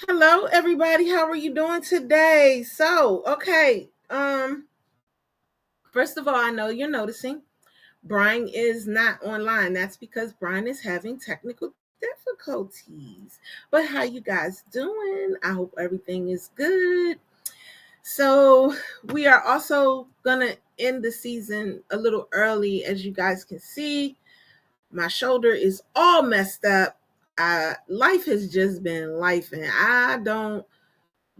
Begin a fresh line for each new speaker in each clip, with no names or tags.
Hello, everybody. How are you doing today? First of all, I know you're noticing Brian is not online. That's because Brian is having technical difficulties. But how you guys doing? I hope everything is good. So we are also gonna end the season a little early, as you guys can see. My shoulder is all messed up. Life has just been life, and I don't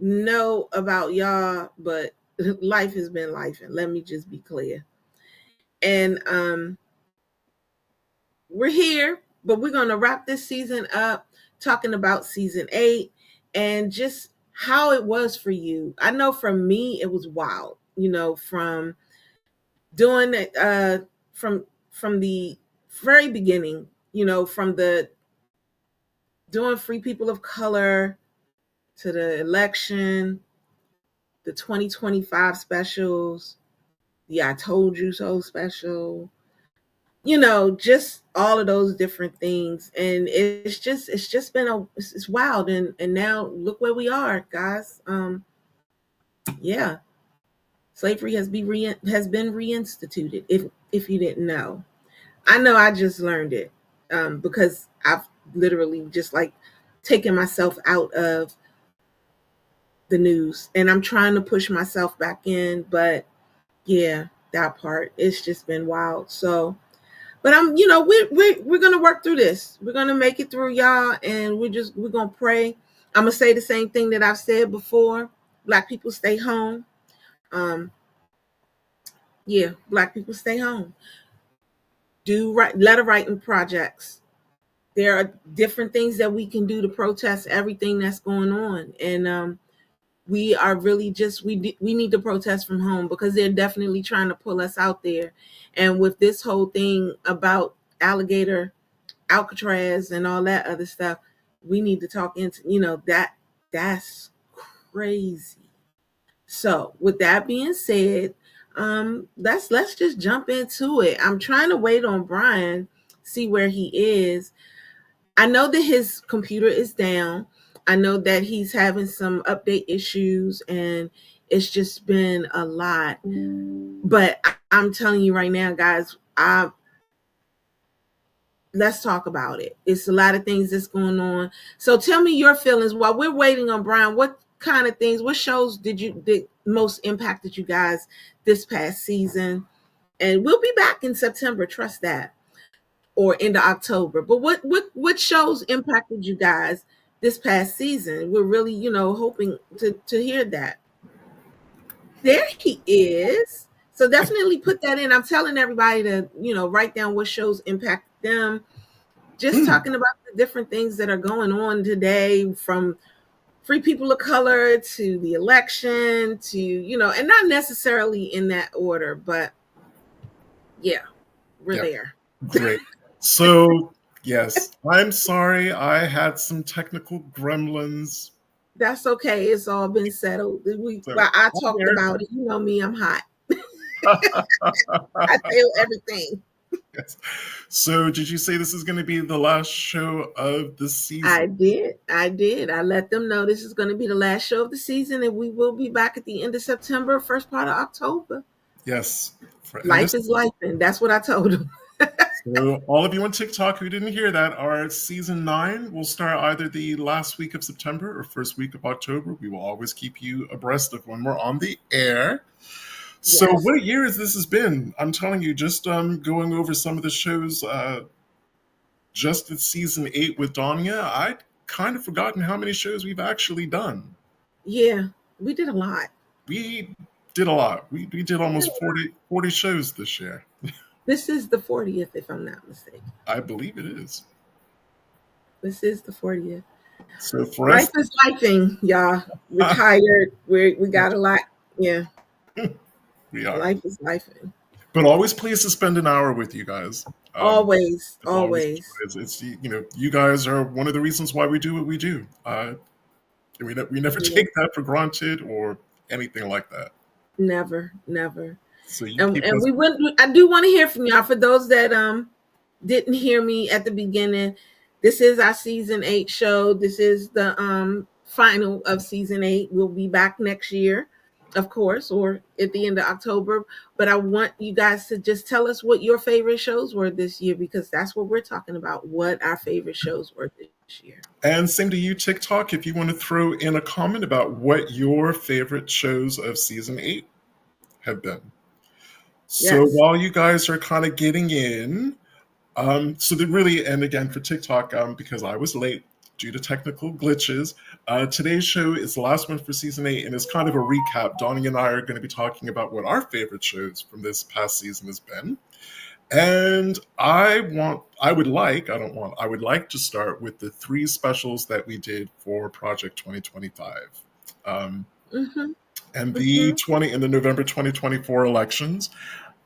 know about y'all, but life has been life, and let me just be clear. And we're here, but we're gonna wrap this season up talking about season 8 and just how it was for you. I know for me it was wild, from doing it from the very beginning, from the doing Free People of Color to the election, the 2025 specials, the I Told You So special, just all of those different things. And it's just been it's wild. And now look where we are, guys. Yeah, slavery has been reinstituted. If you didn't know, I know I just learned it, because I've literally just like taken myself out of the news, and I'm trying to push myself back in. But yeah, that part, it's just been wild. So, but we're gonna work through this. We're gonna make it through, y'all, and we're gonna pray. I'm gonna say the same thing that I've said before. Black people stay home. Um, yeah, Black people stay home. Do letter writing projects. There are different things that we can do to protest everything that's going on, and we are really just we need to protest from home, because they're definitely trying to pull us out there. And with this whole thing about alligator Alcatraz and all that other stuff, we need to talk into that's crazy. So with that being said, let's just jump into it. I'm trying to wait on Brian, see where he is. I know that his computer is down. I know that he's having some update issues, and it's just been a lot. But I'm telling you right now, guys, let's talk about it. It's a lot of things that's going on. So tell me your feelings while we're waiting on Brian. What kind of things, what shows did most impacted you guys this past season? And we'll be back in September, trust that, or into October. But what shows impacted you guys this past season? We're really, hoping to hear that. There he is. So definitely put that in. I'm telling everybody to, write down what shows impact them. Just talking about the different things that are going on today, from Free People of Color to the election to, and not necessarily in that order, but yeah, we're there.
Great. So, yes, I'm sorry. I had some technical gremlins.
That's okay. It's all been settled. I talked about it. You know me, I'm hot. I feel everything.
Yes. So, did you say this is going to be the last show of the season?
I did. I let them know this is going to be the last show of the season, and we will be back at the end of September, first part of October.
Yes.
Life is life, and that's what I told them.
So, all of you on TikTok who didn't hear that, our season 9 will start either the last week of September or first week of October. We will always keep you abreast of when we're on the air. So, yes. What a year this has been. I'm telling you, just going over some of the shows just in season 8 with Donya, I'd kind of forgotten how many shows we've actually done.
Yeah, we did a lot.
We did a lot. We did almost 40 shows this year.
This is the 40th, if I'm not mistaken.
I believe it is.
This is the 40th.
So for
life is lifing, y'all. We're tired. We got a lot. Yeah.
We are.
Life is lifing.
But always pleased to spend an hour with you guys.
Always.
It's you guys are one of the reasons why we do what we do. We never take that for granted or anything like that.
Never. So I
I
do want to hear from y'all. For those that didn't hear me at the beginning, this is our season 8 show. This is the final of season 8. We'll be back next year, of course, or at the end of October. But I want you guys to just tell us what your favorite shows were this year, because that's what we're talking about. What our favorite shows were this year.
And same to you, TikTok, if you want to throw in a comment about what your favorite shows of season 8 have been. So
Yes.
while you guys are kind of getting in, so that really, and again for TikTok, because I was late due to technical glitches, today's show is the last one for season 8, and it's kind of a recap. Donya and I are going to be talking about what our favorite shows from this past season has been. And I would like to start with the 3 specials that we did for Project 2025. Um,
Mm-hmm.
and
Mm-hmm.
the November 2024 elections.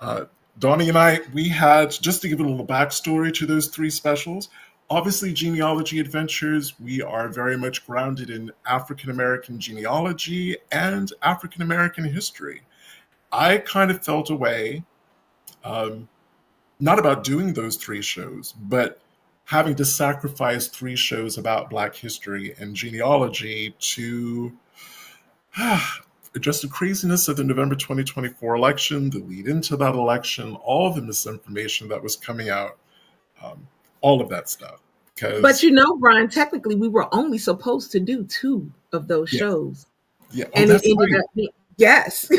Uh, Donnie and I, we had, just to give a little backstory to those 3 specials, obviously Genealogy Adventures, we are very much grounded in African American genealogy and African American history. I kind of felt a way, um, not about doing those 3 shows, but having to sacrifice 3 shows about Black history and genealogy to just the craziness of the November 2024 election, the lead into that election, all the misinformation that was coming out, um, all of that stuff.
But
Because,
you know, Brian, technically we were only supposed to do 2 of those
yeah,
shows.
yeah. Oh,
And it
that's
ended
right.
up being, yes.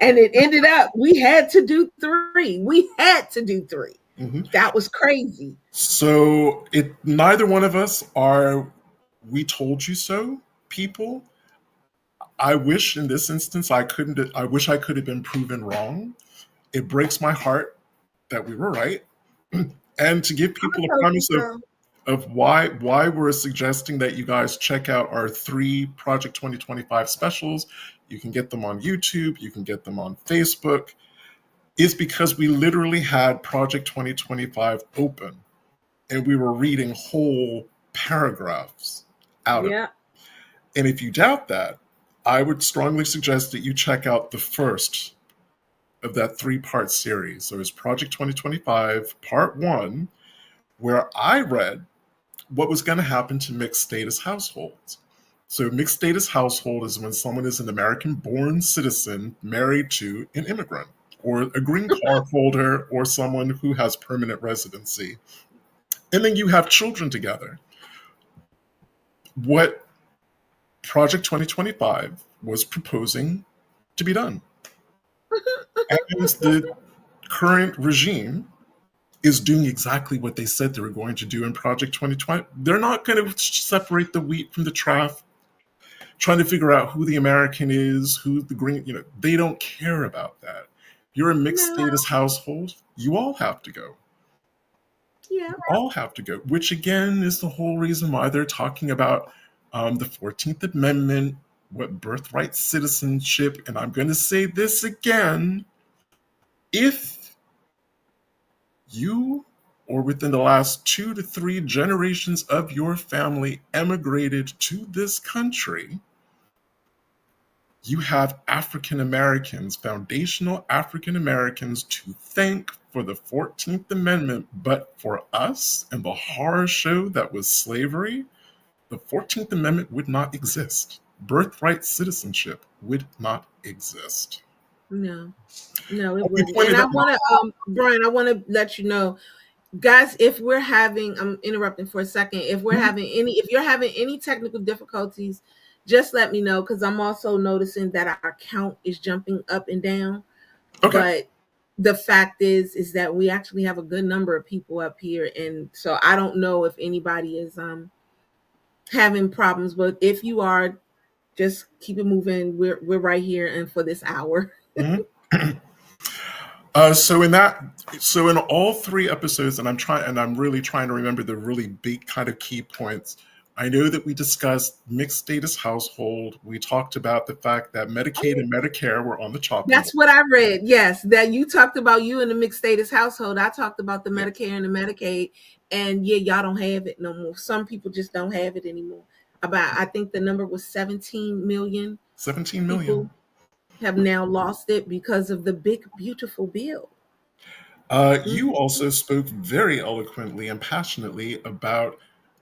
And it ended up we had to do 3. We had to do 3.
Hmm.
That was crazy.
So neither one of us are "we told you so" people. I wish in this instance I couldn't. I wish I could have been proven wrong. It breaks my heart that we were right. And to give
I
people a
told you
premise
so.
of why we're suggesting that you guys check out our 3 Project 2025 specials. You can get them on YouTube, you can get them on Facebook. Is because we literally had Project 2025 open and we were reading whole paragraphs out of it.
Yeah.
And if you doubt that, I would strongly suggest that you check out the first of that 3-part series. So it's Project 2025 Part 1, where I read what was going to happen to mixed status households. So, mixed status household is when someone is an American born citizen married to an immigrant or a green card holder or someone who has permanent residency. And then you have children together. What Project 2025 was proposing to be done. And the current regime is doing exactly what they said they were going to do in Project 2020. They're not going to separate the wheat from the chaff, trying to figure out who the American is, who the green, they don't care about that. You're a mixed
No.
status household, you all have to go.
Yeah.
You all have to go, which again is the whole reason why they're talking about the 14th Amendment, what birthright citizenship, and I'm going to say this again, if you or within the last 2 to 3 generations of your family emigrated to this country, you have African Americans, foundational African Americans, to thank for the 14th Amendment. But for us and the horror show that was slavery, the 14th Amendment would not exist. Birthright citizenship would not exist.
No. No, it
We
wouldn't. And
pointed
I
out,
want to, Brian, I want to let you know, guys, if we're having, I'm interrupting for a second. If you're having any technical difficulties, just let me know, because I'm also noticing that our count is jumping up and down.
okay,
But the fact is that we actually have a good number of people up here, and so I don't know if anybody is having problems. But if you are, just keep it moving. We're right here and for this hour.
mhm. So in all 3 episodes, and I'm really trying to remember the really big kind of key points. I know that we discussed mixed status household. We talked about the fact that Medicaid and Medicare were on the chopping
That's
block.
what I read. Yes, that you talked about you in the mixed status household. I talked about the
Yeah,
Medicare and the Medicaid, and yeah, y'all don't have it no more. Some people just don't have it anymore. About, I think the number was 17 million
17 million.
people have now lost it because of the big beautiful bill.
You
Mhm.
also spoke very eloquently and passionately about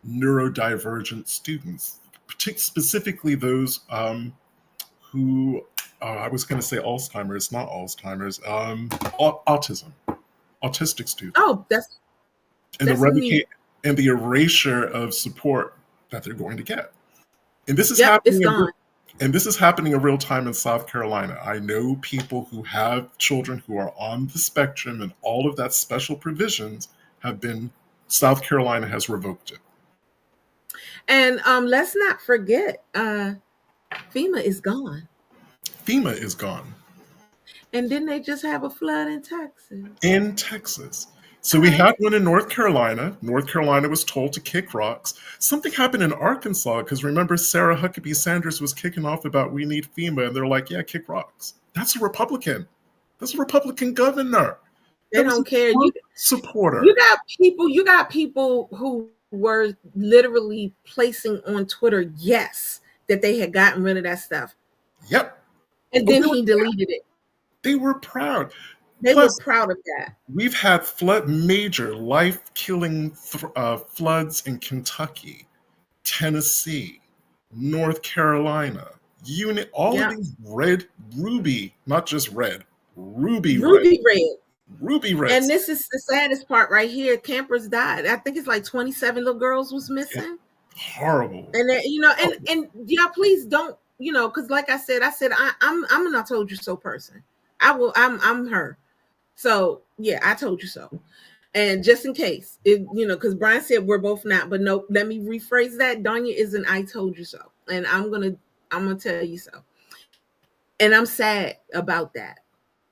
neurodivergent students, specifically those who I was going to say Alzheimer's, not Alzheimer's, autism, autistic students,
Oh,
and the
that's neat.
and the erasure of support that they're going to get. And this is
Yep, it's
happening
gone.
and this is happening in real time in South Carolina. I know people who have children who are on the spectrum, and all of that special provisions have been, South Carolina has revoked it.
And let's not forget, FEMA is gone.
FEMA is gone.
And didn't they just have a flood in Texas?
In Texas. So we had one in North Carolina. North Carolina was told to kick rocks. Something happened in Arkansas, because remember, Sarah Huckabee Sanders was kicking off about we need FEMA, and they're like, yeah, kick rocks. That's a Republican. That's a Republican governor.
They don't care. You
supporter.
You got people who were literally placing on Twitter, yes, that they had gotten rid of that stuff.
Yep.
And then he deleted it.
They were proud.
They were proud of that.
We've had major life-killing floods in Kentucky, Tennessee, North Carolina. All of these ruby, not just red, ruby red.
And this is the saddest part right here. Campers died. I think it's like 27 little girls was missing.
Horrible.
And and yeah, please don't, because like I said, I'm an I told you so person. I'm her. So yeah, I told you so. And just in case, because Brian said we're both not, but no, let me rephrase that. Donya is an I told you so, and I'm gonna tell you so. And I'm sad about that.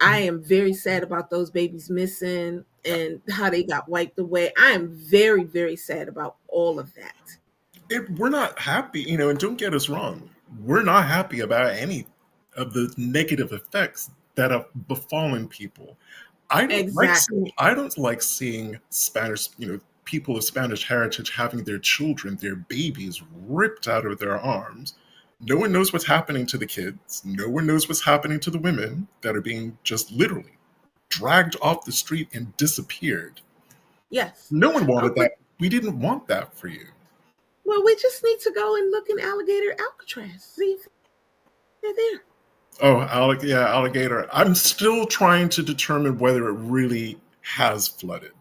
I am very sad about those babies missing and how they got wiped away. I am very, very sad about all of that.
We're not happy, and don't get us wrong. We're not happy about any of the negative effects that have befallen people. I don't like seeing Spanish, people of Spanish heritage having their children, their babies ripped out of their arms. No one knows what's happening to the kids. No one knows what's happening to the women that are being just literally dragged off the street and disappeared.
Yes.
No one wanted that. We didn't want that for you.
Well, we just need to go and look in Alligator Alcatraz. See if they're there.
Oh, alligator. I'm still trying to determine whether it really has flooded.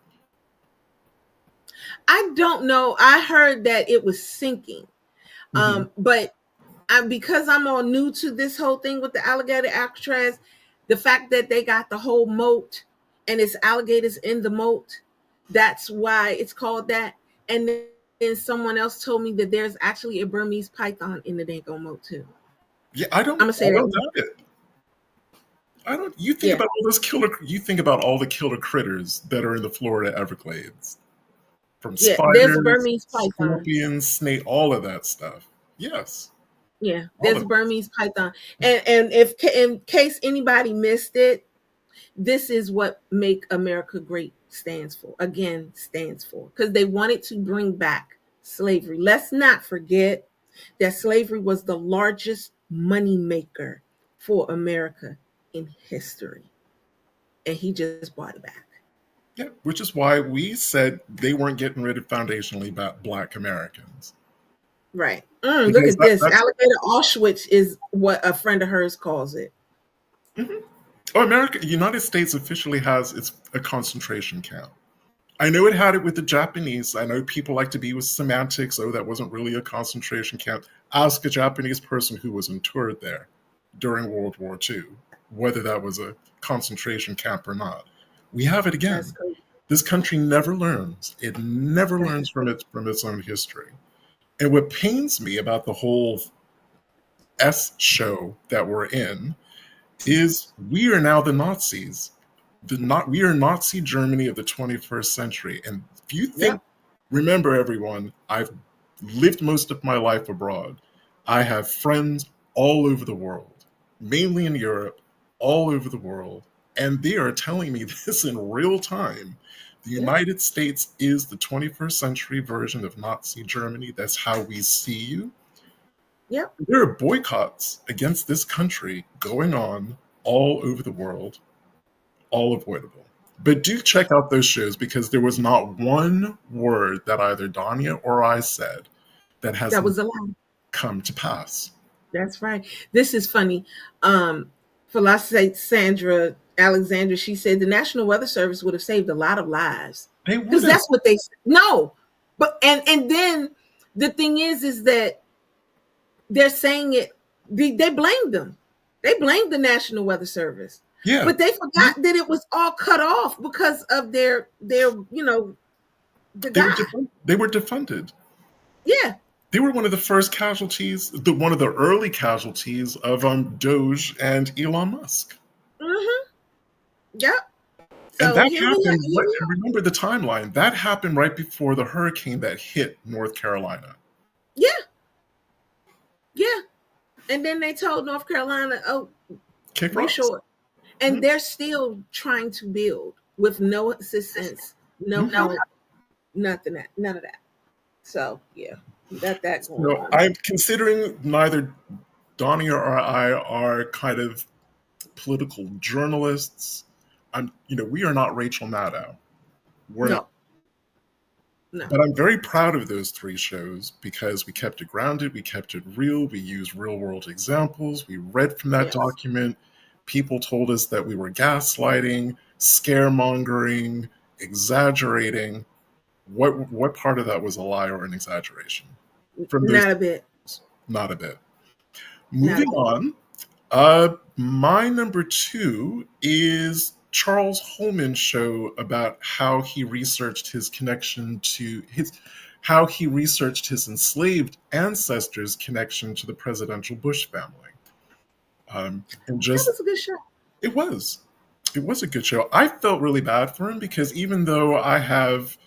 I don't know. I heard that it was sinking. But because I'm all new to this whole thing with the Alligator Alcatraz, the fact that they got the whole moat and it's alligators in the moat, that's why it's called that. And then someone else told me that there's actually a Burmese python in the Danko moat too.
Yeah, I'm gonna say that. You think about all those you think about all the killer critters that are in the Florida Everglades. From spiders,
there's a Burmese python,
scorpions, snake, all of that stuff. Yes.
Yeah, there's a Burmese python. And if in case anybody missed it, this is what Make America Great stands for. Again, stands for. Because they wanted to bring back slavery. Let's not forget that slavery was the largest money maker for America in history. And he just brought it back.
Yeah, which is why we said they weren't getting rid of foundationally Black Americans.
Right. Look at this. Alligator Auschwitz is what a friend of hers calls it.
Oh, United States officially has a concentration camp. I know it had it with the Japanese. I know people like to be with semantics. Oh, that wasn't really a concentration camp. Ask a Japanese person who was interned there during World War II, whether that was a concentration camp or not. We have it again. This country never learns. It never learns from its own history. And what pains me about the whole show that we're in is we are now the Nazis. We are Nazi Germany of the 21st century. And if you think, remember everyone, I've lived most of my life abroad. I have friends all over the world, mainly in Europe, all over the world. And they are telling me this in real time. The United States is the 21st century version of Nazi Germany. That's how we see you.
Yep.
There are boycotts against this country going on all over the world, all avoidable. But do check out those shows, because there was not one word that either Donya or I said that was a lie. come to pass.
That's right. This is funny. For let's say Sandra Alexander, she said the National Weather Service would have saved a lot of lives
They
because
would have.
that's what they no. But and then the thing is that they're saying it. They blamed them. They blamed the National Weather Service,
Yeah.
but they forgot that it was all cut off because of their the guy.
They were defunded.
Yeah.
They were one of the first casualties, one of the early casualties of Doge and Elon Musk.
Mm-hmm. Yep.
And
So
that
here we are.
happened, and remember the timeline, that happened right before the hurricane that hit North Carolina.
Yeah. Yeah. And then they told North Carolina, "Oh,
Kick
we
rocks.
short," and they're still trying to build with no assistance, no
Mm-hmm.
help, nothing, none of that. So yeah, we got that going
So
on.
I'm considering neither Donya or I are kind of political journalists. We are not Rachel Maddow. We're not.
No, no,
But I'm very proud of those three shows because we kept it grounded, we kept it real, we used real world examples, we read from that
yes.
document. People told us that we were gaslighting, scaremongering, exaggerating. What part of that was a lie or an exaggeration? From those,
Not a bit.
not a bit.
Not a
Moving
bit.
on, my number two is Charles Holman's show about how he researched his connection to how he researched his enslaved ancestors' connection to the presidential Bush family. And
That
just
was a good show.
it was, it was a good show. I felt really bad for him because even though I have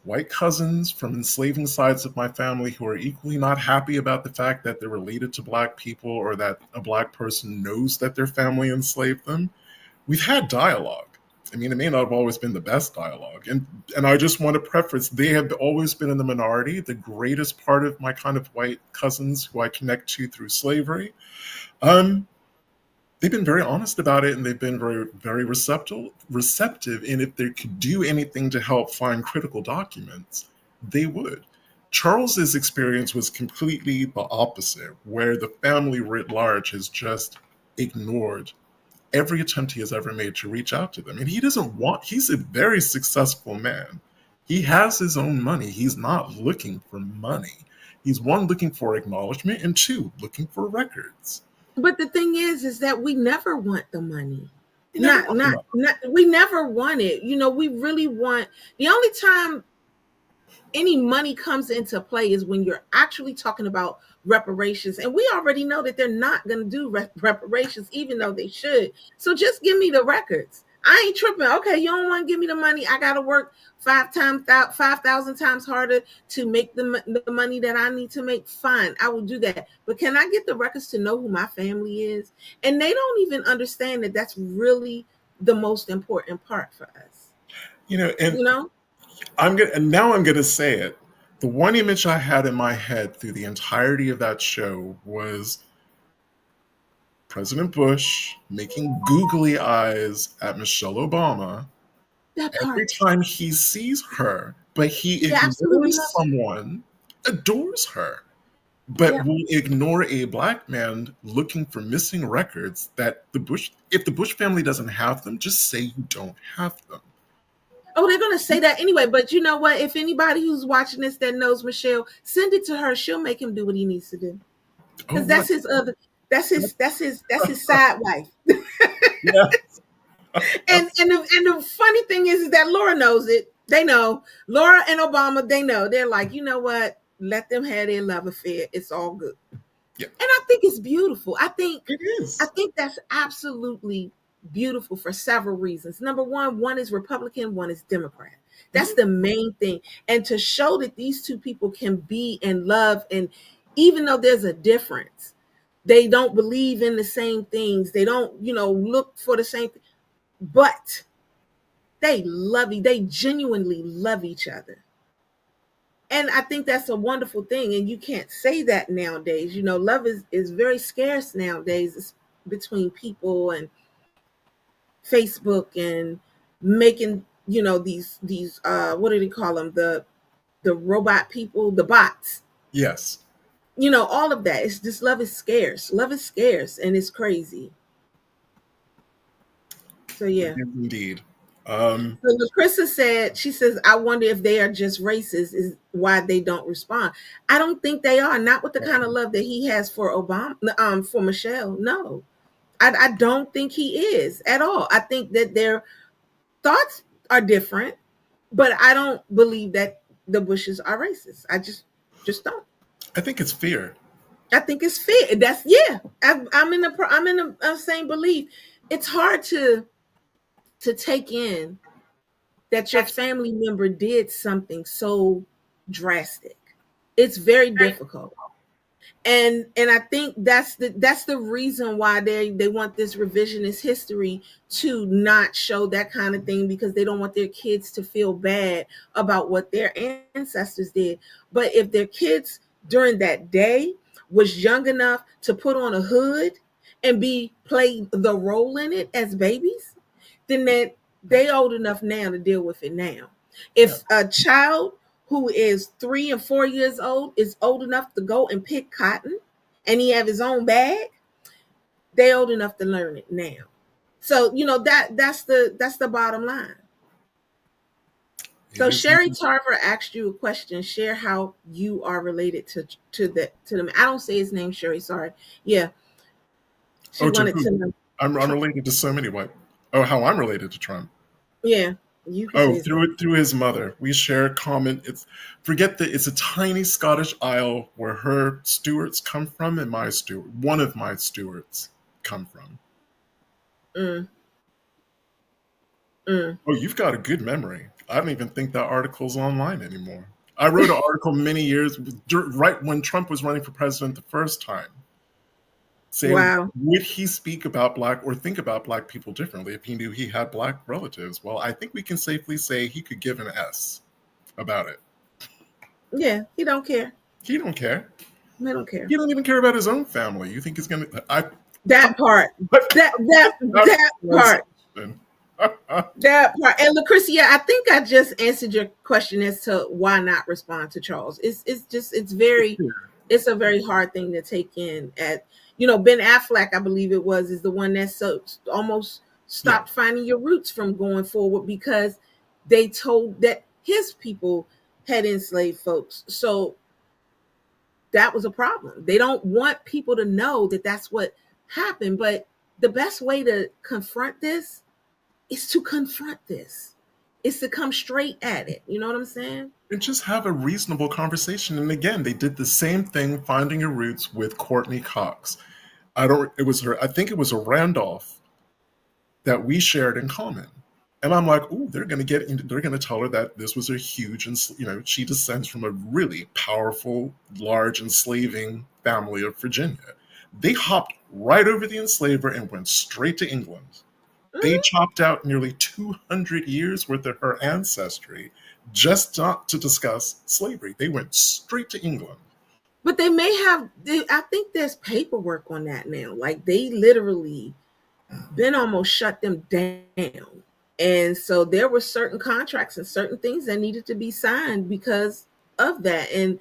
white cousins from enslaving sides of my family who are equally not happy about the fact that they're related to black people or that a black person knows that their family enslaved them. We've had dialogue. I mean, it may not have always been the best dialogue. And I just want to preface, they have always been in the minority. The greatest part of my kind of white cousins who I connect to through slavery, they've been very honest about it and they've been very, very receptive. And if they could do anything to help find critical documents, they would. Charles's experience was completely the opposite, where the family writ large has just ignored every attempt he has ever made to reach out to them. And he's a very successful man. He has his own money. He's not looking for money. He's one, looking for acknowledgement, and two, looking for records.
But the thing is that we never want the money.
He never got the money.
Not. We never want it. We really want. The only time any money comes into play is when you're actually talking about reparations, and we already know that they're not going to do reparations, even though they should. So just give me the records. I ain't tripping. Okay, you don't want to give me the money. I got to work 5,000 times harder to make the money that I need to make. Fine, I will do that. But can I get the records to know who my family is? And they don't even understand that that's really the most important part for us.
And
You know?
now I'm gonna say it. The one image I had in my head through the entirety of that show was President Bush making googly eyes at Michelle Obama
That
every
part.
time he sees her, but he
Yeah, absolutely
ignores
love it.
someone, adores her, but
Yeah.
will ignore a black man looking for missing records that if the Bush family doesn't have them, just say you don't have them.
Oh, they're gonna say that anyway. But you know what? If anybody who's watching this that knows Michelle, send it to her. She'll make him do what he needs to do.
Oh,
Because
what?
that's his other. That's his side wife.
Yeah.
And the funny thing is that Laura knows it. They know. Laura and Obama. They know. They're like, you know what? Let them have their love affair. It's all good.
Yeah.
And I think it's beautiful. I think
It is.
that's absolutely beautiful for several reasons. Number one is Republican, one is Democrat. That's the main thing. And to show that these two people can be in love, and even though there's a difference, they don't believe in the same things. They don't, look for the same thing, but they genuinely love each other. And I think that's a wonderful thing. And you can't say that nowadays. Love is very scarce nowadays. It's between people and Facebook and making, these what do they call them? The robot people, the bots.
Yes,
All of that. It's just love is scarce. Love is scarce and it's crazy. So
it
yeah.
is indeed. Um,
So Lakrissa said, she says, I wonder if they are just racist, is why they don't respond. I don't think they are, not with the kind of love that he has for Obama, for Michelle. No. I don't think he is at all. I think that their thoughts are different, but I don't believe that the Bushes are racist. I just don't.
I think it's fear.
I think it's fair. That's yeah. I'm in the same belief. It's hard to take in that your family member did something so drastic. It's very difficult. And I think that's the reason why they want this revisionist history to not show that kind of thing, because they don't want their kids to feel bad about what their ancestors did. But if their kids during that day was young enough to put on a hood and be play the role in it as babies, then that they old enough now to deal with it now.
Yeah.
If a child who is 3 and 4 years old is old enough to go and pick cotton and he have his own bag, they old enough to learn it now. So that's the bottom line.
It
So
is
Sherry
indeed.
Tarver asked you a question. Share how you are related to them. I don't say his name, Sherry. Sorry. Yeah, she
Oh, to
wanted
who?
to know.
I'm related to so many white. Oh, how I'm related to Trump.
Yeah, you can say
Oh,
his name.
through his mother. We share a common. It's forget that it's a tiny Scottish isle where her Stuarts come from, and one of my Stuarts come from.
Mm, mm.
Oh, you've got a good memory. I don't even think that article's online anymore. I wrote an article many years right when Trump was running for president the first time, saying
Wow.
would he speak about black or think about black people differently if he knew he had black relatives. Well, I think we can safely say he could give an S about it.
Yeah, he don't care.
He don't care.
He don't care.
He don't even care about his own family. You think he's gonna? I
That part.
but
That that
that's
that
one
part.
question.
That part. And Lucretia, I think I just answered your question as to why not respond to Charles. It's a very hard thing to take in. At Ben Affleck, I believe it was, is the one that so almost
Yeah,
stopped finding your roots from going forward because they told that his people had enslaved folks. So that was a problem. They don't want people to know that that's what happened. But the best way to confront this is to confront this. It's to come straight at it. You know what I'm saying?
and just have a reasonable conversation. And again, they did the same thing, finding your roots with Courtney Cox. I don't. It was her. I think it was a Randolph that we shared in common. And I'm like, oh, they're going to get into, they're going to tell her that this was a huge, and she descends from a really powerful, large enslaving family of Virginia. They hopped right over the enslaver and went straight to England. They
Mhm.
chopped out nearly 200 years worth of her ancestry just not to discuss slavery. They went straight to England.
But they may have. I think there's paperwork on that now. Like they literally been almost shut them down, and so there were certain contracts and certain things that needed to be signed because of that. And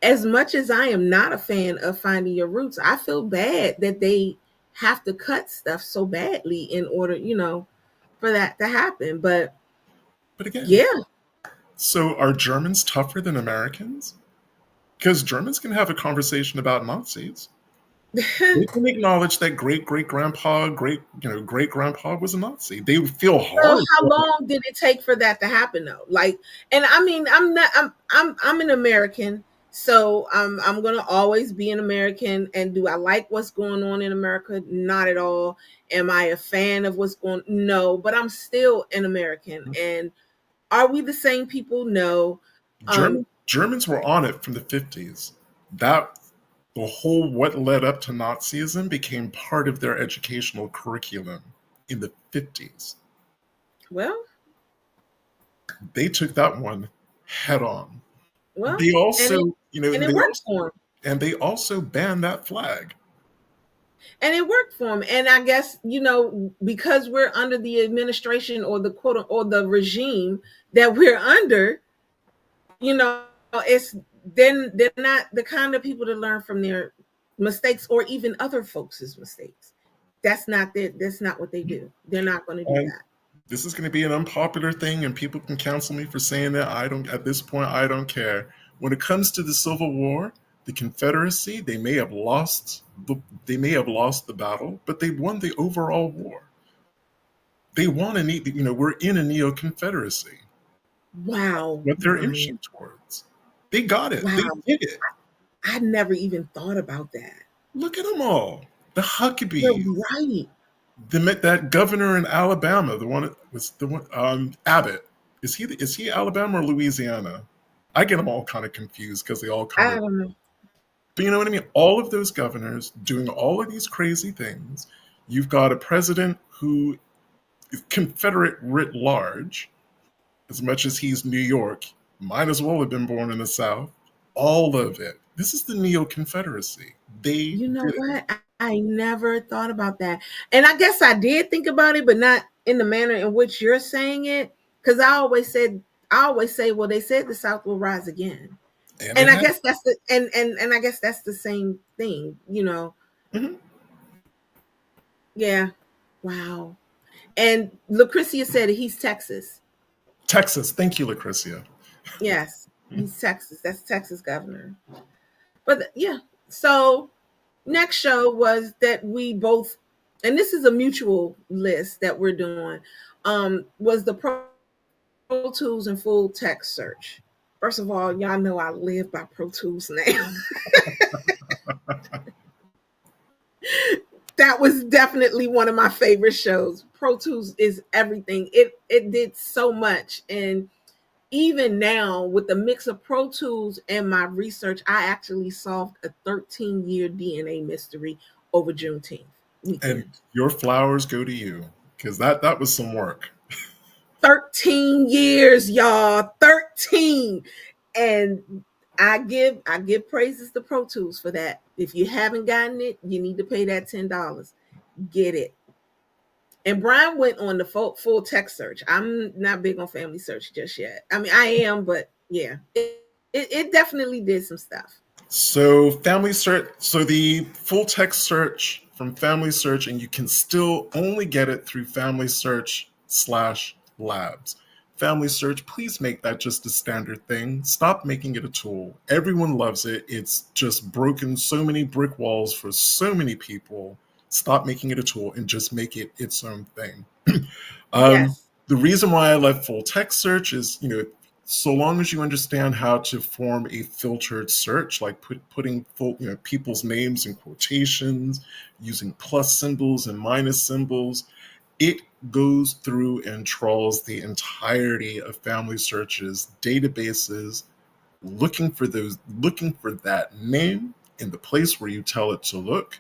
as much as I am not a fan of finding your roots, I feel bad that they have to cut stuff so badly in order, for that to happen. But
But again,
yeah.
so are Germans tougher than Americans? Because Germans can have a conversation about Nazis.
So
They can acknowledge that great grandpa was a Nazi. They would feel
how
horrible.
long did it take for that to happen though? Like, and I mean, I'm not I'm an American, so I'm gonna always be an American. And do I like what's going on in America? Not at all. Am I a fan of what's going? No, but I'm still an American. And are we the same people? No. Um,
Germans were on it from the 50s. That the whole what led up to Nazism became part of their educational curriculum in the 50s.
well,
They took that one head on.
well,
They
and it
also,
and it worked for them.
and they also banned that flag.
And it worked for him. And I guess because we're under the administration or the quote or the regime that we're under, it's then they're not the kind of people to learn from their mistakes or even other folks' mistakes. That's not what they do. They're not going to do
And
that.
this is going to be an unpopular thing, and people can cancel me for saying that. I don't. At this point, I don't care. When it comes to the Civil War, the Confederacy, they may have lost the battle, but they won the overall war. They want to need. We're in a neo Confederacy.
Wow,
What they're
Brian.
inching towards. They got it. They
Wow.
did it.
I never even thought about that.
Look at them all. The
You're
Huckabees.
right.
That governor in Alabama, the one was the one Abbott. Is he Alabama or Louisiana? I get them all kind of confused because they all kind
I
of.
don't know.
But you know what I mean? All of those governors doing all of these crazy things. You've got a president who is Confederate writ large, as much as he's New York, might as well have been born in the South. All of it. This is the Neo Confederacy. They
You know
did it.
what? I never thought about that. And I guess I did think about it, but not in the manner in which you're saying it. Because I always say, well, they said the South will rise again.
And
And
it
I
happened.
guess that's the and I guess that's the same thing, you know.
Mhm.
Yeah. Wow. And Lucretia said he's Texas.
Texas. Thank you, Lucretia.
Yes, he's Texas. That's Texas governor. But yeah. So next show was that we both, and this is a mutual list that we're doing, was the Pro Tools and full text search. First of all, y'all know I live by Pro Tools now. That was definitely one of my favorite shows. Pro Tools is everything. It did so much. And even now, with the mix of Pro Tools and my research, I actually solved a 13-year DNA mystery over Juneteenth
And
weekend.
your flowers go to you because that was some work.
13 years, y'all. 13. And I give praises to Pro Tools for that. If you haven't gotten it, you need to pay that $10. Get it. And Brian went on the full text search. I'm not big on family search just yet. I mean, I am, but yeah, it definitely did some stuff.
So family search. So the full text search from Family Search, and you can still only get it through Family Search / labs. Family Search, please make that just a standard thing. Stop making it a tool. Everyone loves it. It's just broken so many brick walls for so many people. Stop making it a tool and just make it its own thing. um,
Yes.
the reason why I left full text search is, so long as you understand how to form a filtered search, like putting full, people's names in quotations, using plus symbols and minus symbols, it goes through and trawls the entirety of Family Search's databases, looking for that name in the place where you tell it to look,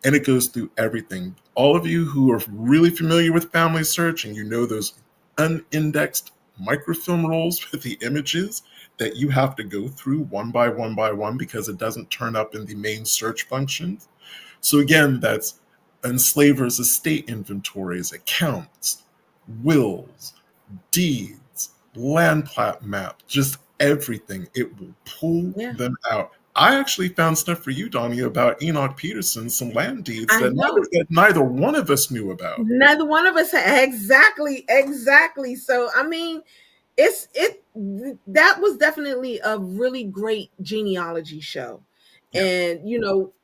and it goes through everything. All of you who are really familiar with Family Search and those unindexed microfilm rolls with the images that you have to go through one by one because it doesn't turn up in the main search functions. So again, that's enslavers' estate inventories, accounts, wills, deeds, land plat map, just everything. It will pull
Yeah.
them out. I actually found stuff for you, Donya, about Enoch Peterson, some land deeds
I
that
know.
neither one of us knew about.
Neither one of us exactly. So I mean, it that was definitely a really great genealogy show.
Yeah,
And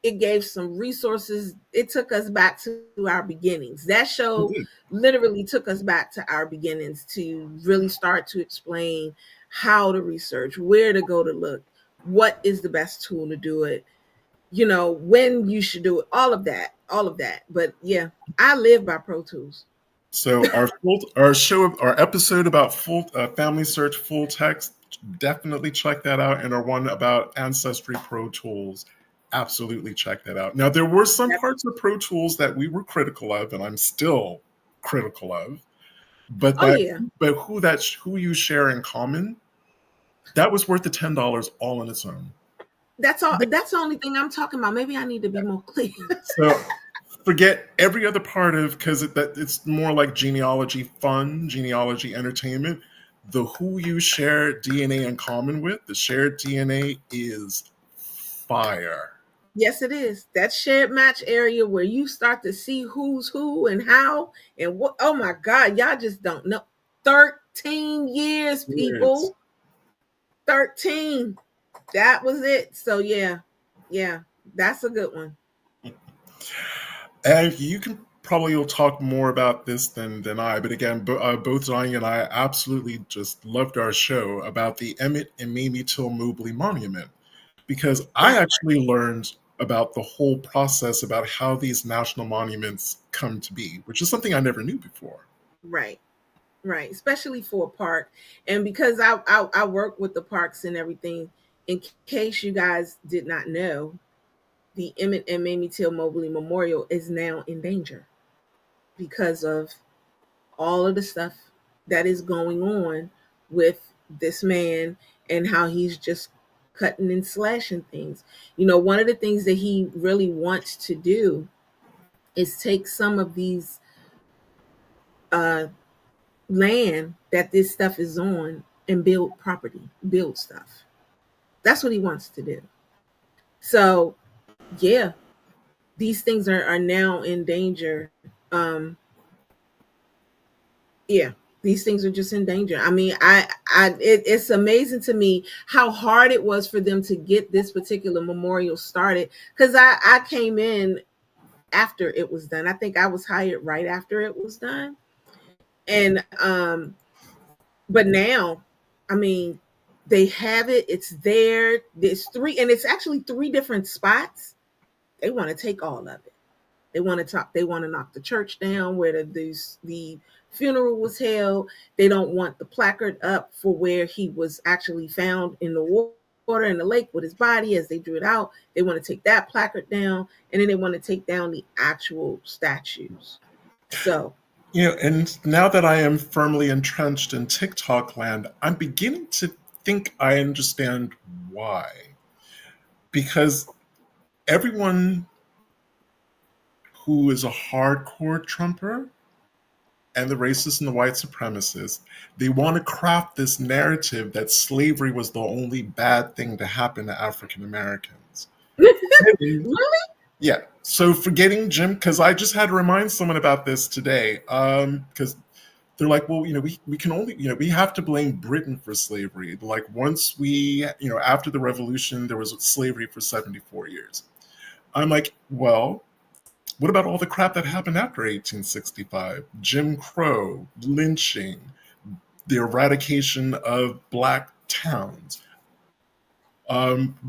it gave some resources. It took us back to our beginnings. That
it
show
did.
literally took us back to our beginnings to really start to explain how to research, where to go to look, what is the best tool to do it, when you should do it, all of that. But yeah, I live by Pro Tools.
So our episode about full Family Search full text, definitely check that out, and our one about Ancestry Pro Tools, absolutely check that out. Now there were some parts of Pro Tools that we were critical of, and I'm still critical of, but
Oh yeah,
who you share in common, that was worth the $10 all on its own.
that's all. That's the only thing I'm talking about. Maybe I need to be more clear.
So forget every other part of, because it's more like genealogy fun, genealogy entertainment. the who you share DNA in common with, the shared DNA is fire.
Yes, it is. That shared match area where you start to see who's who and how and what. Oh my God, y'all just don't know. 13 years,
Years.
people. 13. That was it. So, yeah, yeah, that's a good one.
And you can probably will talk more about this than I, but again, both Donya and I absolutely just loved our show about the Emmett and Mamie Till Mobley Monument because I
Right,
actually learned about the whole process about how these national monuments come to be, which is something I never knew before.
right, right. Especially for a park. And because I work with the parks and everything, in case you guys did not know, the Emmett and Mamie Till Mobley Memorial is now in danger because of all of the stuff that is going on with this man and how he's just cutting and slashing things. One of the things that he really wants to do is take some of these uh, land that this stuff is on and build property, build stuff. That's what he wants to do. So, yeah, these things are now in danger. Yeah, these things are just in danger. I mean, it's amazing to me how hard it was for them to get this particular memorial started because I came in after it was done. I think I was hired right after it was done. And but now, I mean, they have it, it's there. There's three, and it's actually three different spots. They want to take all of it. They want to knock the church down where the funeral was held. They don't want the placard up for where he was actually found in the water in the lake with his body as they drew it out. They want to take that placard down, and then they want to take down the actual statues. So,
And now that I am firmly entrenched in TikTok land, I'm beginning to think I understand why. Because everyone who is a hardcore Trumper and the racists and the white supremacists, they want to craft this narrative that slavery was the only bad thing to happen to African Americans.
really?
Yeah. So forgetting Jim, because I just had to remind someone about this today, because they're like, well, we can only, we have to blame Britain for slavery. Like once after the revolution, there was slavery for 74 years. I'm like, well, what about all the crap that happened after 1865? Jim Crow, lynching, the eradication of black towns,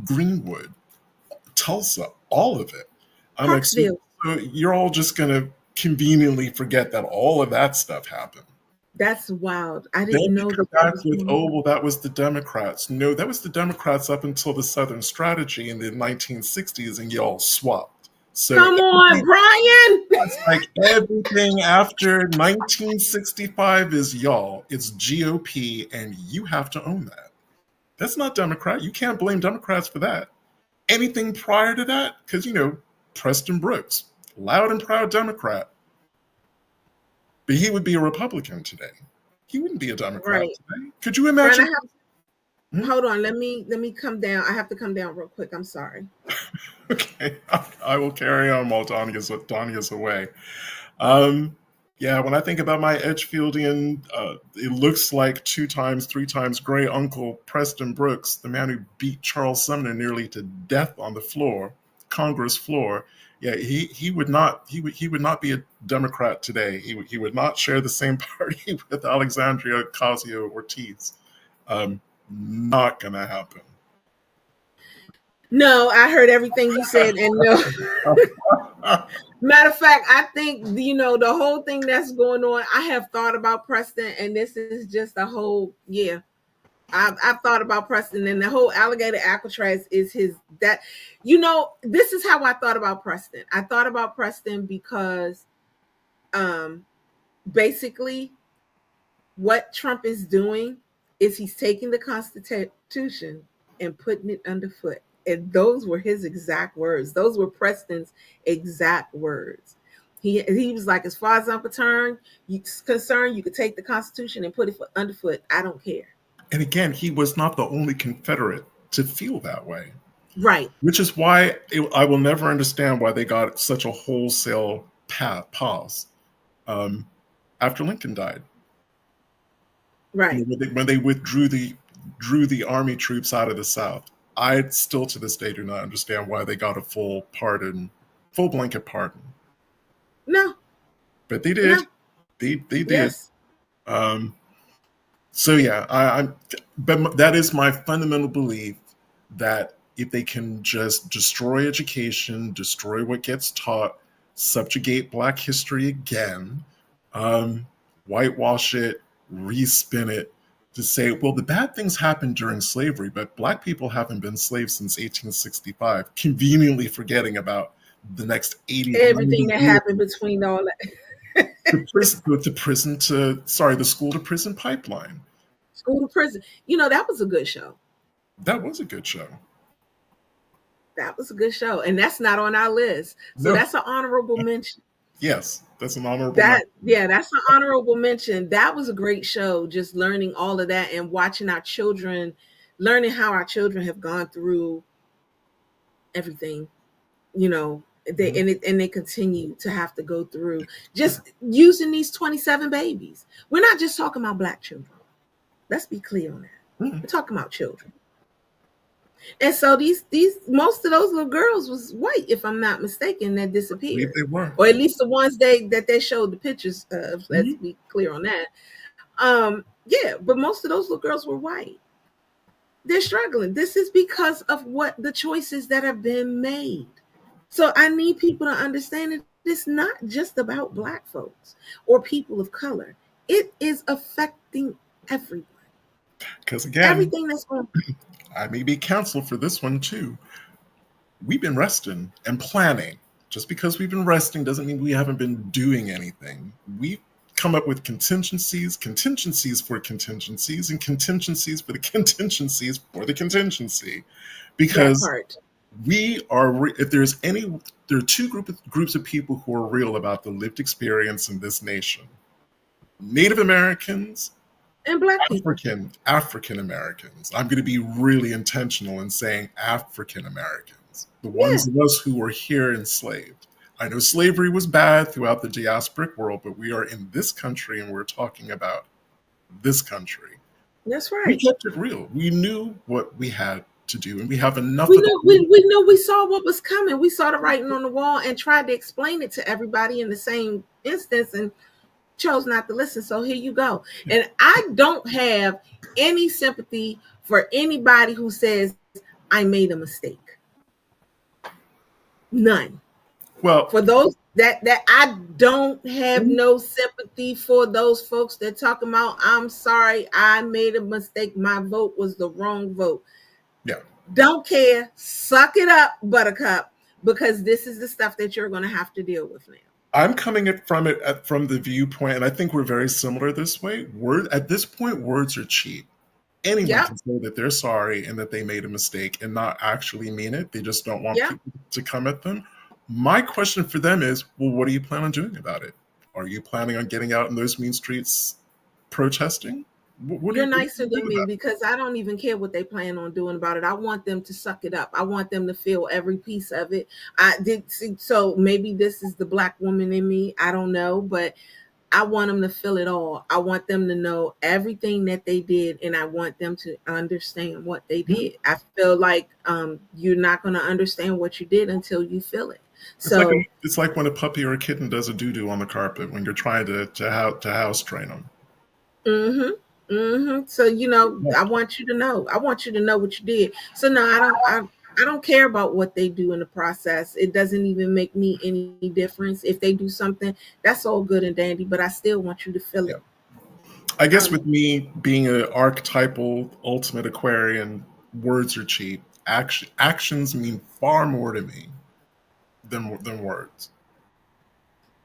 Greenwood, Tulsa, all of it. I'm like, so,
Parksville.
so you're all just going to conveniently forget that all of that stuff happened.
That's wild. I
Then
didn't
you
know
come
that that
back
was
with,
going
oh,
on.
well, that was the Democrats. No, that was the Democrats up until the Southern Strategy in the 1960s, and y'all swapped. So
Come on, Brian.
it's like everything after 1965 is y'all. It's GOP, and you have to own that. That's not Democrat. You can't blame Democrats for that. Anything prior to that, because, Preston Brooks, loud and proud Democrat, but he would be a Republican today. He wouldn't be a Democrat
Right.
today. Could you
Brian, I
imagine?
have
Hmm?
hold on. Let me come down. I have to come down real quick. I'm sorry.
Okay, I will carry on while Donya's away. Um, yeah, when I think about my Edgefieldian, it looks like 2 times, 3 times gray Uncle Preston Brooks, the man who beat Charles Sumner nearly to death on the floor, Congress floor. Yeah, he would not he would not be a Democrat today. He would not share the same party with Alexandria Ocasio Ortiz. Not gonna happen.
No, I heard everything you said, and no. Matter of fact, I think the whole thing that's going on. I have thought about Preston, and this is just a whole yeah. I've thought about Preston, and the whole alligator Alcatraz is his that. This is how I thought about Preston. I thought about Preston because, um, basically, what Trump is doing is he's taking the Constitution and putting it underfoot. And those were his exact words. Those were Preston's exact words. He was like, as far as I'm concerned, you could take the Constitution and put it underfoot. I don't care.
And again, he was not the only Confederate to feel that way,
Right,
which is why I will never understand why they got such a wholesale pause um, after Lincoln died.
right.
When they withdrew drew the army troops out of the South. I still to this day do not understand why they got a full pardon, full blanket pardon.
No,
But they did.
no.
They did.
Yes.
Um, so yeah, but that is my fundamental belief that if they can just destroy education, destroy what gets taught, subjugate Black history again, um, whitewash it, respin it, to say, well, the bad things happened during slavery, but Black people haven't been slaves since 1865, conveniently forgetting about the next 80,
Everything
90
that
years.
happened between all that.
The school to prison pipeline.
School to prison. That was a good show.
That was a good show.
That was a good show. And that's not on our list. So
No,
that's an honorable mention.
yes, that's an honorable mention.
That's an honorable mention. That was a great show. Just learning all of that and watching our children, learning how our children have gone through everything,
Mhm.
and they continue to have to go through just using these 27 babies. We're not just talking about Black children. Let's be clear on that.
Mhm.
We're talking about children. And so these most of those little girls was white, if I'm not mistaken, that
I believe
disappeared.
they were.
Or at least the ones they showed the pictures of. Let's
Mhm.
be clear on that. Yeah, but most of those little girls were white. They're struggling. This is because of what the choices that have been made. So I need people to understand that it's not just about Black folks or people of color. It is affecting everyone.
Because again,
Everything that's going.
I may be canceled for this one too. We've been resting and planning. Just because we've been resting doesn't mean we haven't been doing anything. We've come up with contingencies for contingencies, and contingencies for the contingencies for the contingency.
That
Because
part.
we are, if there's any, there are two groups of people who are real about the lived experience in this nation: Native Americans,
And Black people.
African Americans. I'm going to be really intentional in saying African Americans, the
Yeah,
ones of us who were here enslaved. I know slavery was bad throughout the diasporic world, but we are in this country and we're talking about this country.
that's
We
right.
kept it real. We knew what we had to do, and we have enough
We
of
knew
the.
we saw what was coming. We saw the writing on the wall and tried to explain it to everybody in the same instance and chose not to listen. So here you go. And I don't have any sympathy for anybody who says I made a mistake. None.
Well,
For those that I don't have no sympathy for those folks that talking about I'm sorry, I made a mistake. My vote was the wrong vote.
yeah,
Don't care. Suck it up, buttercup, because this is the stuff that you're going to have to deal with now.
I'm coming from the viewpoint, and I think we're very similar this way. At this point, words are cheap. Anyone
Yep.
can say that they're sorry and that they made a mistake and not actually mean it. They just don't want
Yep.
people to come at them. My question for them is, well, what do you plan on doing about it? Are you planning on getting out in those mean streets protesting? What are
You're
you going
nicer
to do
than me
about
because I don't even care what they plan on doing about it. I want them to suck it up. I want them to feel every piece of it. I did see, so maybe this is the Black woman in me. I don't know, but I want them to feel it all. I want them to know everything that they did, and I want them to understand what they
it?
did. I feel like you're not going to understand what you did until you feel it. So,
It's like when a puppy or a kitten does a doo doo on the carpet when you're trying to house train them.
so
Yeah.
I want you to know. I want you to know what you did. So no, I don't. I don't care about what they do in the process. It doesn't even make me any difference. If they do something, that's all good and dandy. But I still want you to feel
Yeah.
it.
I guess
Um,
with me being an archetypal ultimate Aquarian, words are cheap. Actions mean far more to me than words.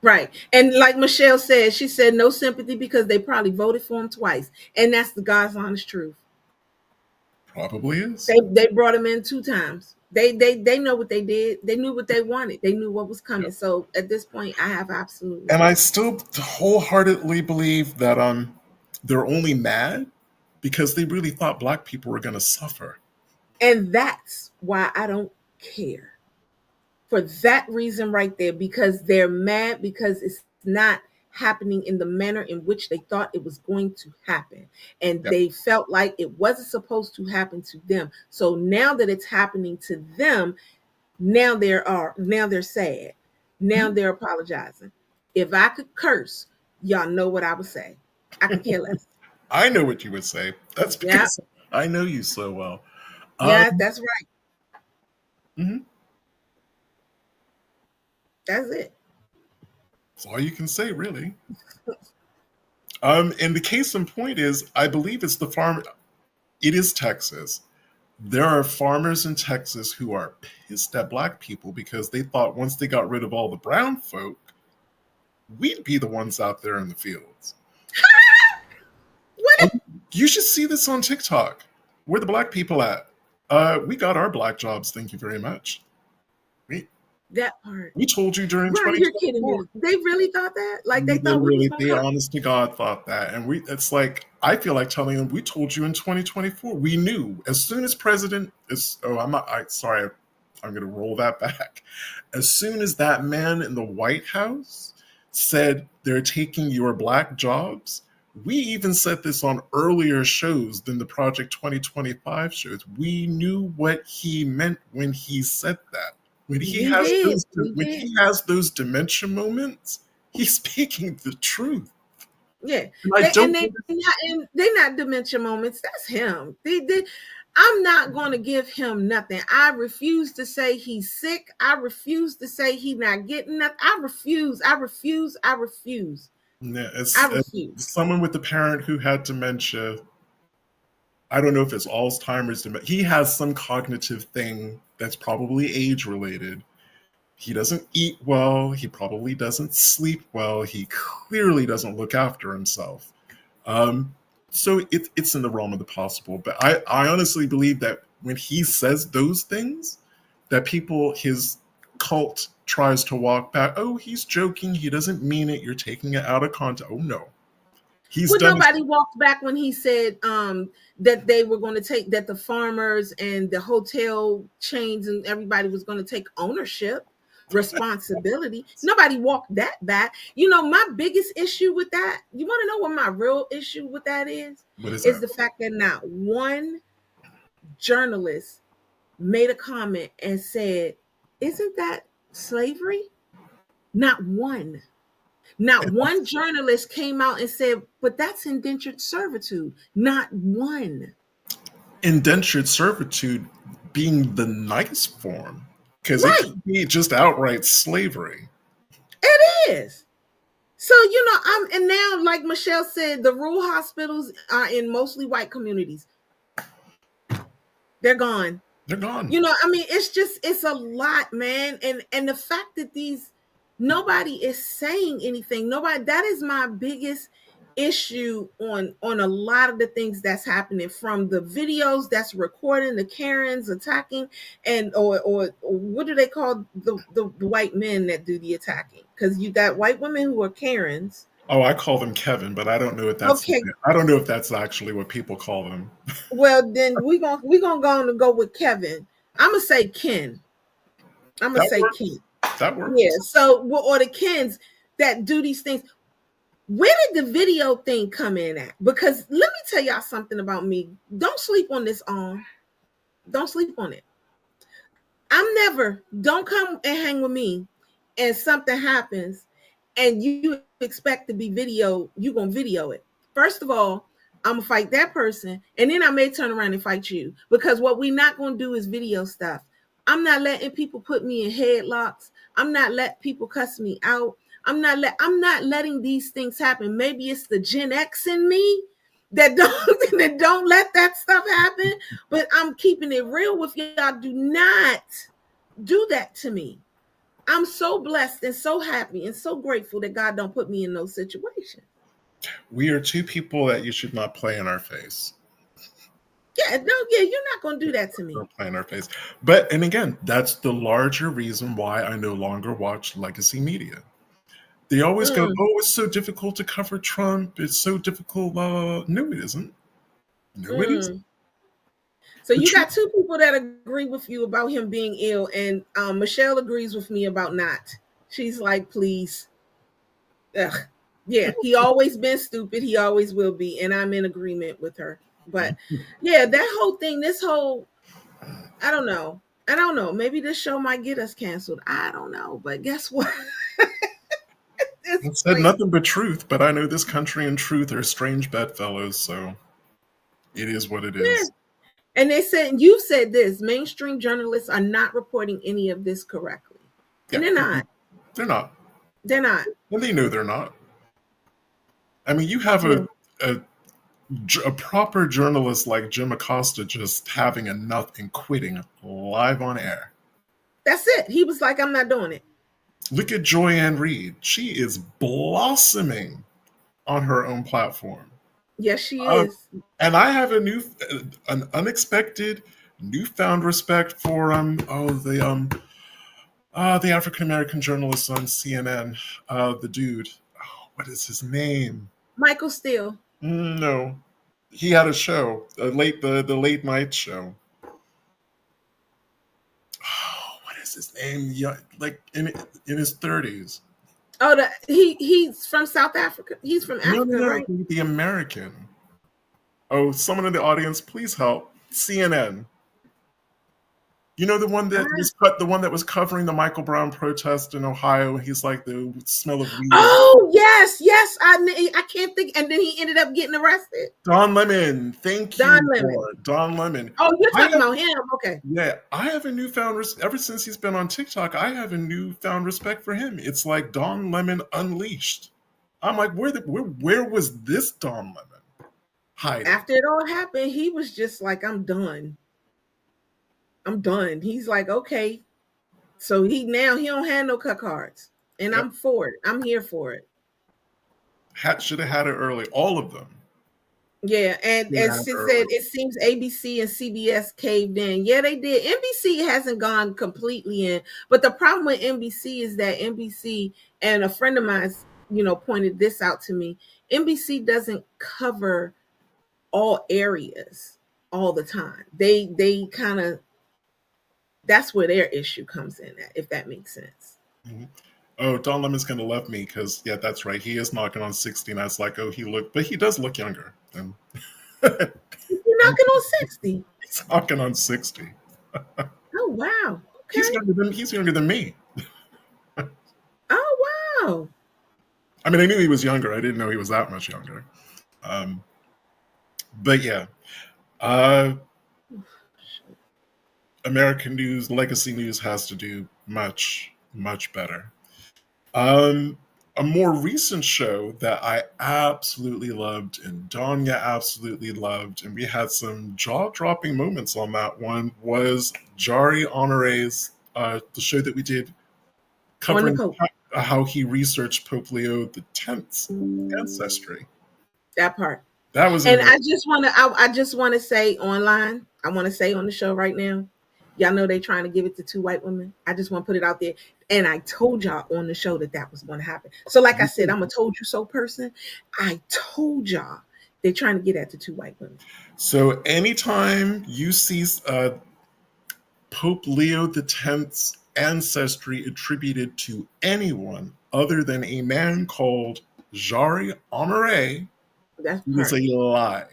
right. And like Michelle said, she said no sympathy because they probably voted for him twice, and that's the God's honest truth.
Probably is.
They brought him in two times. They know what they did. They knew what they wanted. They knew what was
Yeah.
coming. So at this point, I have absolutely
And I
nothing.
still wholeheartedly believe that they're only mad because they really thought black people were going to suffer.
And that's why I don't care. For that reason right there, because they're mad because it's not happening in the manner in which they thought it was going to happen. And
Yep.
they felt like it wasn't supposed to happen to them. So now that it's happening to them, now they're sad. Now they're apologizing. If I could curse, y'all know what I would say. I could care less.
I know what you would say. That's
Yeah,
because I know you so well.
yeah,
Um,
that's right.
mhm.
That's it.
That's all you can say, really. And the case in point is, I believe it's the farm. It is Texas. There are farmers in Texas who are pissed at black people because they thought once they got rid of all the brown folk, we'd be the ones out there in the fields.
What
Oh, you should see this on TikTok. Where the black people at? We got our black jobs. Thank you very much. We
that part?
we told you during
Ron, you're kidding
2024.
me. They really thought that? Like they
They
thought we was
really,
gonna
they
come?
honest to God thought that. And it's like, I feel like telling them, we told you in 2024. We knew as soon as President is, oh, I'm not, sorry, I'm going to roll that back. As soon as that man in the White House said they're taking your black jobs, we even said this on earlier shows than the Project 2025 shows. We knew what he meant when he said that. When he
We
has
did.
those,
We
when
did.
he has those dementia moments, he's speaking the truth.
Yeah.
And I
They
don't
and they're not dementia moments. That's him. I'm not gonna give him nothing. I refuse to say he's sick. I refuse to say he's not getting nothing. I refuse. I refuse. I refuse.
yeah,
I
as
refuse.
someone with a parent who had dementia, I don't know if it's Alzheimer's dementia. He has some cognitive thing that's probably age related. He doesn't eat well. He probably doesn't sleep well. He clearly doesn't look after himself. Um, so it's in the realm of the possible. But I honestly believe that when he says those things, that people, his cult tries to walk back. Oh, he's joking. He doesn't mean it. You're taking it out of context. Oh, no. He's
Well,
done this.
nobody walked back when he said that they were going to take that the farmers and the hotel chains and everybody was going to take ownership, responsibility. Nobody walked that back. You know, my biggest issue with that, you want to know what my real issue with that
What is
is
that?
the fact that not one journalist made a comment and said, "Isn't that slavery?" Not one. Not one journalist came out and said, but that's indentured servitude. Not one.
Indentured servitude being the nice form, because it
Right.
could be just outright slavery.
It is. So, you know, and now, like Michelle said, the rural hospitals are in mostly white communities. They're gone.
They're gone.
You know, I mean, it's a lot, man. And the fact that nobody is saying anything. Nobody, that is my biggest issue on a lot of the things that's happening, from the videos that's recording the Karens attacking, and or what do they call the white men that do the attacking? Because you got white women who are Karens.
Oh, I call them Kevin, but I don't know if that's
Okay,
I don't know if that's actually what people call them.
well then we gonna go on and go with Kevin. I'm gonna say Ken. I'm gonna
That
say Ken.
works. That
Yeah.
works.
So, or the Kens that do these things. Where did the video thing come in at? Because let me tell y'all something about me. Don't sleep on this arm. Don't sleep on it. Don't come and hang with me and something happens and you expect to be video, you gonna video it. First of all, I'm gonna fight that person, and then I may turn around and fight you, because what we're not gonna do is video stuff. I'm not letting people put me in headlocks. I'm not letting people cuss me out. I'm not letting these things happen. Maybe it's the Gen X in me that don't that don't let that stuff happen, but I'm keeping it real with y'all. Do not do that to me. I'm so blessed and so happy and so grateful that God don't put me in those situations.
We are two people that you should not play in our face.
Yeah, no, yeah, you're not gonna do that to me.
Play in our face. But and again, that's the larger reason why I no longer watch legacy media. They always go,
Mm,
"Oh, it's so difficult to cover Trump. It's so difficult." No, it isn't. No, it isn't.
mm. So
The
you
truth.
got two people that agree with you about him being ill, and Michelle agrees with me about not. She's like, please. Ugh. Yeah, he always been stupid. He always will be, and I'm in agreement with her. But yeah, that whole thing, this whole, I don't know. I don't know. Maybe this show might get us canceled. I don't know. But guess what? At this
I said
point,
nothing but truth, but I know this country and truth are strange bedfellows, so it is what it
yeah.
is.
And they said, you said this, mainstream journalists are not reporting any of this correctly. And
Yeah,
they're not.
they're not.
They're not.
And they know they're not. I mean, you have
Yeah.
a, a proper journalist like Jim Acosta just having enough and quitting live on air.
That's it. He was like, I'm not doing it.
Look at Joyanne Reed. She is blossoming on her own platform.
Yes, she
Uh,
is.
and I have an unexpected, newfound respect for the African American journalist on CNN, the dude. Oh, what is his name?
Michael Steele.
No, he had a show, the late night show. Oh, what is his name? Yeah, like in his 30s.
Oh, he's from South Africa. He's from
No, no,
Africa,
no,
right?
the American. Oh, someone in the audience, please help. CNN. You know
Ah.
the one that was covering the Michael Brown protest in Ohio. He's like the smell of weed.
Oh, yes, yes. I can't think. And then he ended up getting arrested.
Don Lemon, thank
Don
you,
Lemon.
Lord. Don Lemon.
Oh, you're
I
talking
have,
about him. Okay.
yeah, I have a newfound ever since he's been on TikTok. I have a newfound respect for him. It's like Don Lemon unleashed. I'm like, where was this Don Lemon hiding?
After it all happened, he was just like, I'm done. I'm done. He's like, okay. So he don't have no cut cards. And
Yep.
I'm for it. I'm here for it.
Should have had it early. All of them.
Yeah, and
Should have
as
had it
she said,
early.
it seems ABC and CBS caved in. Yeah, they did. NBC hasn't gone completely in, but the problem with NBC is that NBC, and a friend of mine, pointed this out to me. NBC doesn't cover all areas all the time. They kind of, that's where their issue comes in at, if that makes sense.
Mhm. Oh, Don Lemon's gonna love me because yeah, that's right. He is knocking on 60, and I was like, oh, but he does look younger. And
You're knocking on 60.
he's knocking on 60.
Oh wow. Okay.
He's younger than me.
Oh wow.
I mean, I knew he was younger. I didn't know he was that much younger. Um, but yeah, uh, American news, legacy news has to do much, much better. Um, a more recent show that I absolutely loved and Donya absolutely loved, and we had some jaw-dropping moments on that one, was Jari Honore's, the show that we did
On the
covering
Pope.
how he researched Pope Leo X's ancestry.
That part.
That was
And
amazing.
I just want to say online, I want to say on the show right now, y'all know they trying to give it to two white women. I just want to put it out there. And I told y'all on the show that was going to happen. So like I said, I'm a told you so person. I told y'all they're trying to get at the two white women.
So anytime you see Pope Leo X's ancestry attributed to anyone other than a man called Jari Honore, it
That's
is a
part.
lie.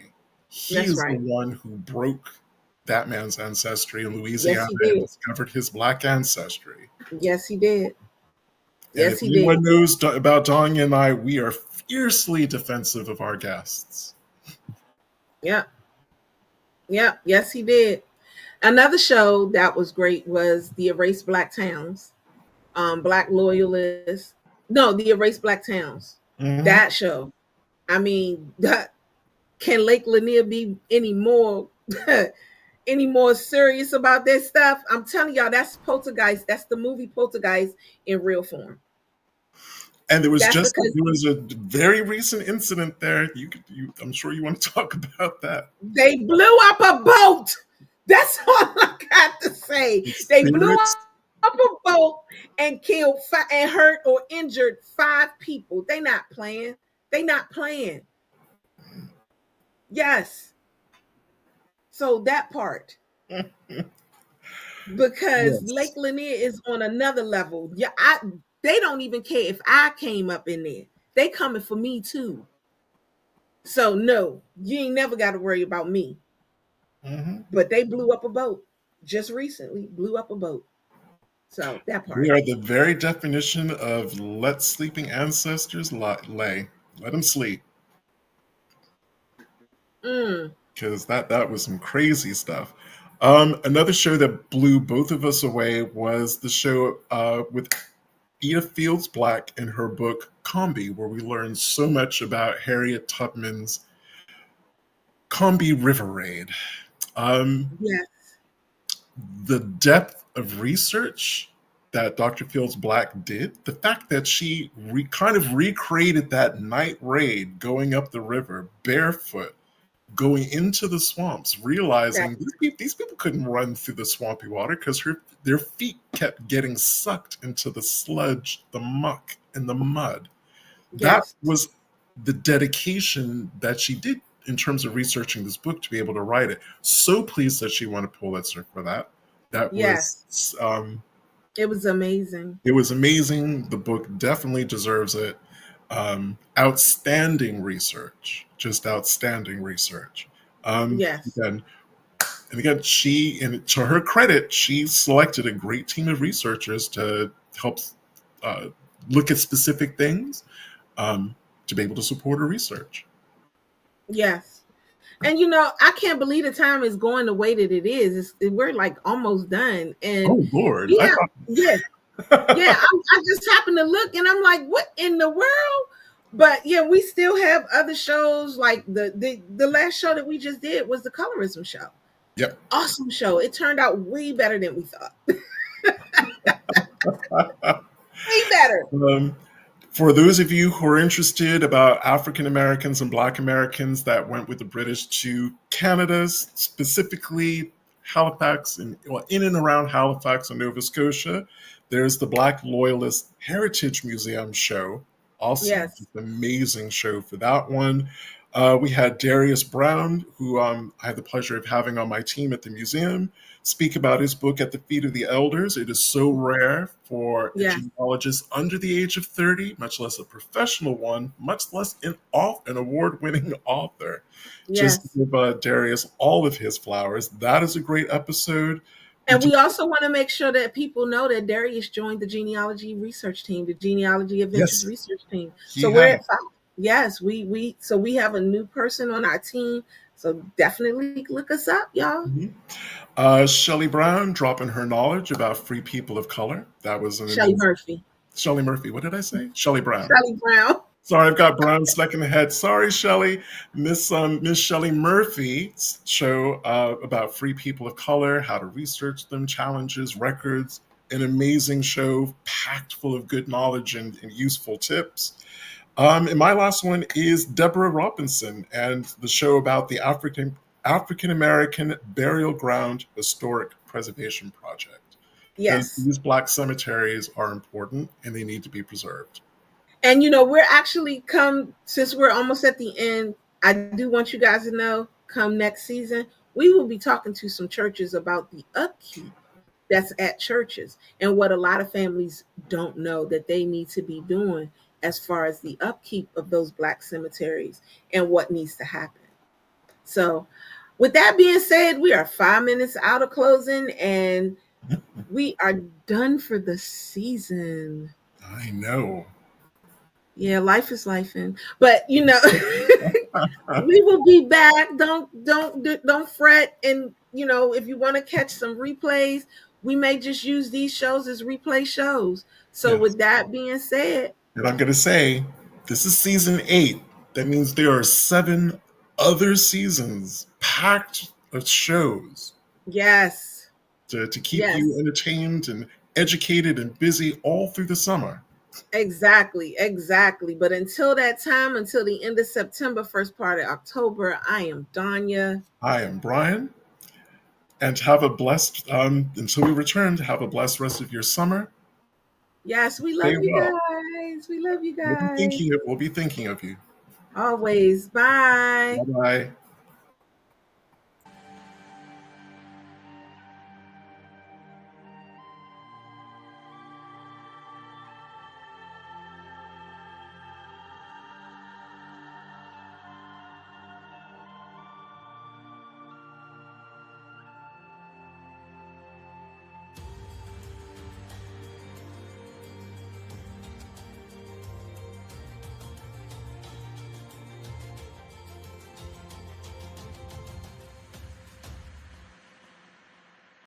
He
That's
is the
right.
one who broke that man's ancestry in
Yes,
Louisiana
he
and
did.
discovered his black ancestry.
Yes, he did.
And
Yes,
if
he did.
anyone knows about Donya and I, we are fiercely defensive of our guests.
Yep. Yep. Yes, he did. Another show that was great was the Erased Black Towns. Black Loyalists. No, the Erased Black Towns.
Mm-hmm.
That show. I mean, can Lake Lanier be any more any more serious about that stuff? I'm telling y'all, that's Poltergeist. That's the movie Poltergeist in real form.
And
That's because
there was a very recent incident there. I'm sure you want to talk about that.
they blew up a boat. That's all I got to say.
The
They blew up
spirits.
a boat and killed and hurt or injured 5 people. They not playing. They not playing. Yes. So that part, because Lake
Yes.
Lanier is on another level. Yeah, they don't even care if I came up in there. They coming for me too. So no, you ain't never got to worry about me.
Hmm.
But they blew up a boat just recently. Blew up a boat. So that
We
part.
are the very definition of let sleeping ancestors lay. Let them sleep.
Mm,
Because that was some crazy stuff. Another show that blew both of us away was the show with Edith Fields Black in her book Combi, where we learned so much about Harriet Tubman's Combi River Raid. Um,
yes,
the depth of research that Dr. Fields Black did, the fact that she kind of recreated that night raid going up the river barefoot, going into the swamps,
that
realizing these people couldn't run through the swampy water because their feet kept getting sucked into the sludge, the muck, and the mud. That
yes,
was the dedication that she did in terms of researching this book to be able to write it. So pleased that she won a Pulitzer for that. That
yes.
was
It was amazing.
it was amazing. The book definitely deserves it. Outstanding research, just outstanding research. Um,
Yes,
and, and again, and to her credit, she selected a great team of researchers to help uh, look at specific things to be able to support her research.
yes. And I can't believe the time is going the way that it is. We're like almost done, and
Oh Lord,
we
I
have yeah, yeah.
thought.
I just happened to look, and I'm like, what in the world? But yeah, we still have other shows. Like the last show that we just did was the colorism show.
Yep.
Awesome show. It turned out way better than we thought. Way better.
um, For those of you who are interested about African Americans and Black Americans that went with the British to Canada, specifically Halifax and well, in and around Halifax and Nova Scotia, there's the Black Loyalist Heritage Museum show. Awesome,
Yes,
just amazing show for that one. We had Darius Brown, who I had the pleasure of having on my team at the museum, speak about his book At the Feet of the Elders. It is so rare for a
yes,
genealogist under the age of 30, much less a professional one, much less an award-winning author. Just to
yes.
give Darius all of his flowers. That is a great episode. We
And
do,
we also want to make sure that people know that Darius joined the genealogy research team, the Genealogy Adventures
yes,
research team.
he
So we're
has.
at 5. Yes, we have a new person on our team. So definitely look us up, y'all.
Mhm. Shelley Brown dropping her knowledge about free people of color. That was an
Shelly
amazing.
Murphy.
Shelley Murphy. What did I say? Shelley Brown.
Shelly Brown.
Sorry, I've got Brown stuck in the head. Sorry, Shelley. Miss Shelley Murphy's show about free people of color, how to research them, challenges, records. An amazing show, packed full of good knowledge and useful tips. And my last one is Deborah Robinson and the show about the African American Burial Ground Historic Preservation Project. Because
Yes.
these Black cemeteries are important and they need to be preserved.
And we're actually come since we're almost at the end. I do want you guys to know, come next season, we will be talking to some churches about the upkeep that's at churches and what a lot of families don't know that they need to be doing as far as the upkeep of those Black cemeteries and what needs to happen. So, with that being said, we are 5 minutes out of closing and we are done for the season.
I know.
Yeah, life is life, but we will be back. Don't fret. And if you want to catch some replays, we may just use these shows as replay shows. So
Yes.
with that being said,
And I'm going to say, this is season 8. That means there are 7 other seasons packed with shows
yes,
to keep you
yes,
entertained and educated and busy all through the summer.
Exactly, exactly. But until that time, until the end of September, first part of October, I am Donya.
I am Brian, and have a blessed, until we return, have a blessed rest of your summer.
Yes, we
Stay
love you
well.
guys. We love you guys.
We'll be thinking of you.
Always.
Bye
Bye.
bye.